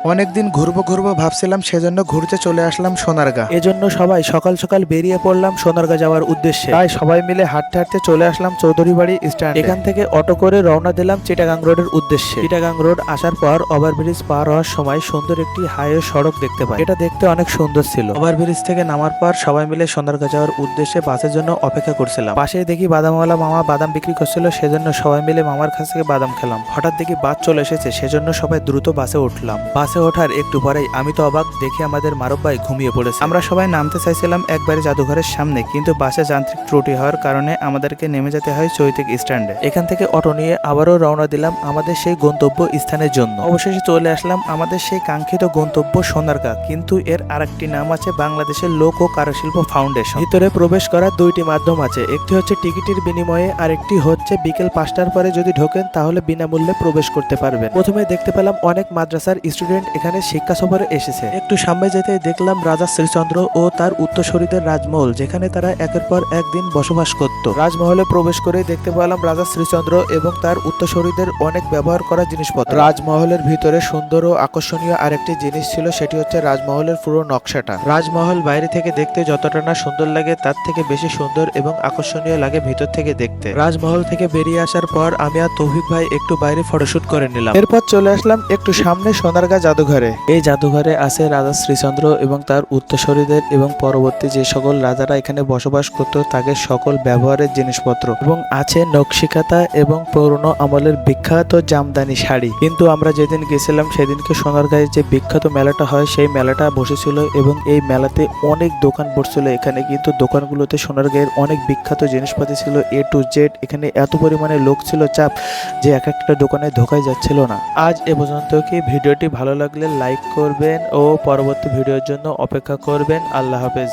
অনেকদিন ঘুরবো ঘুরবো ভাবছিলাম, সেজন্য ঘুরতে চলে আসলাম সোনারগাঁ। এজন্য সবাই সকাল সকাল বেরিয়ে পড়লাম সোনারগাঁ যাওয়ার উদ্দেশ্যে। তাই সবাই মিলে হাঁটতে হাঁটতে চলে আসলাম চৌধুরী বাড়ি স্ট্যান্ড। এখান থেকে অটো করে রওনা দিলাম চিটাগাং রোডের উদ্দেশ্যে। চিটাগাং রোড আসার পর ওভারব্রিজ পার হওয়ার সময় সুন্দর একটি হাইওয়ে সড়ক দেখতে পাই। এটা দেখতে অনেক সুন্দর ছিল। ওভারব্রিজ থেকে নামার পর সবাই মিলে সোনারগাঁ যাওয়ার উদ্দেশ্যে বাসের জন্য অপেক্ষা করছিলাম। পাশে দেখি বাদামওয়ালা মামা বাদাম বিক্রি করছিল, সেজন্য সবাই মিলে মামার কাছ থেকে বাদাম খেলাম। হঠাৎ দেখি বাস চলে এসেছে, সেজন্য সবাই দ্রুত বাসে উঠলাম। বাসে ওঠার একটু পরেই আমি তো অবাক, দেখে আমাদের মারুফ ভাই ঘুমিয়ে পড়েছে। আমরা সবাই নামতে চাইছিলাম একবারে জাদুঘরের সামনে, কিন্তু বাসে যান্ত্রিক ত্রুটি হওয়ার কারণে আমাদেরকে নেমে যেতে হয় চৈতিক স্ট্যান্ডে। এখান থেকে অটো নিয়ে আবারও রওনা দিলাম আমাদের সেই গন্তব্য স্থানের জন্য। অবশেষে চলে আসলাম আমাদের সেই কাঙ্ক্ষিত গন্তব্য সোনারগাঁ, কিন্তু এর আরেকটি নাম আছে বাংলাদেশের লোক ও কারুশিল্প ফাউন্ডেশন। ভিতরে প্রবেশ করার দুইটি মাধ্যম আছে, একটি হচ্ছে টিকিটের বিনিময়ে, আরেকটি হচ্ছে বিকেল 5টার পরে যদি ঢোকেন তাহলে বিনামূল্যে প্রবেশ করতে পারবেন। প্রথমে দেখতে পেলাম অনেক মাদ্রাসার স্টুডেন্ট এখানে শিক্ষা সফরে এসেছে। একটু সামনে যেতে দেখলাম রাজা শ্রীচন্দ্র ও তার উত্তরসূরিদের রাজমহল, যেখানে তারা একের পর একদিন বসবাস করত। রাজমহলে প্রবেশ করে দেখতে পেলাম রাজা শ্রীচন্দ্র এবং তার উত্তরসূরিদের অনেক ব্যবহার করা জিনিসপত্র। রাজমহলের ভিতরে সুন্দর ও আকর্ষণীয় আরেকটি জিনিস ছিল, সেটি হচ্ছে রাজমহলের পুরো নকশাটা। রাজমহল বাইরে থেকে দেখতে যতটা না সুন্দর লাগে, তার থেকে বেশি সুন্দর এবং আকর্ষণীয় লাগে ভিতর থেকে দেখতে। রাজমহল থেকে বেরিয়ে আসার পর আমি আর তৌফিক ভাই একটু বাইরে ফটোশুট করে নিলাম। এরপর চলে আসলাম একটু সামনে সোনারগাঁ জাদুঘরে। এই জাদুঘরে আছে রাজা শ্রীচন্দ্র এবং তার উত্তরসূরিদের এবং পরবর্তী যে সকল রাজারা এখানে বসবাস করত তাদের সকল ব্যবহারের জিনিসপত্র, এবং আছে নকশিকাতা এবং পুরনো আমলের বিখ্যাত জামদানি শাড়ি। কিন্তু আমরা যেদিন গেছিলাম সেদিনকে সোনারগাঁয়ে যে বিখ্যাত মেলাটা হয় সেই মেলাটা বসেছিল, এবং এই মেলাতে অনেক দোকান বসছিল। এখানে কিন্তু দোকানগুলোতে সোনারগাঁয়ের অনেক বিখ্যাত জিনিসপাতি ছিল A to Z। এখানে এত পরিমাণে লোক ছিল, চাপ, যে এক একটা দোকানে ঢোকাই যাচ্ছিল না। আজ এ পর্যন্ত। কি ভিডিওটি ভালো লাগলে লাইক করবেন ও পরবর্তী ভিডিওর জন্য অপেক্ষা করবেন। আল্লাহ হাফেজ।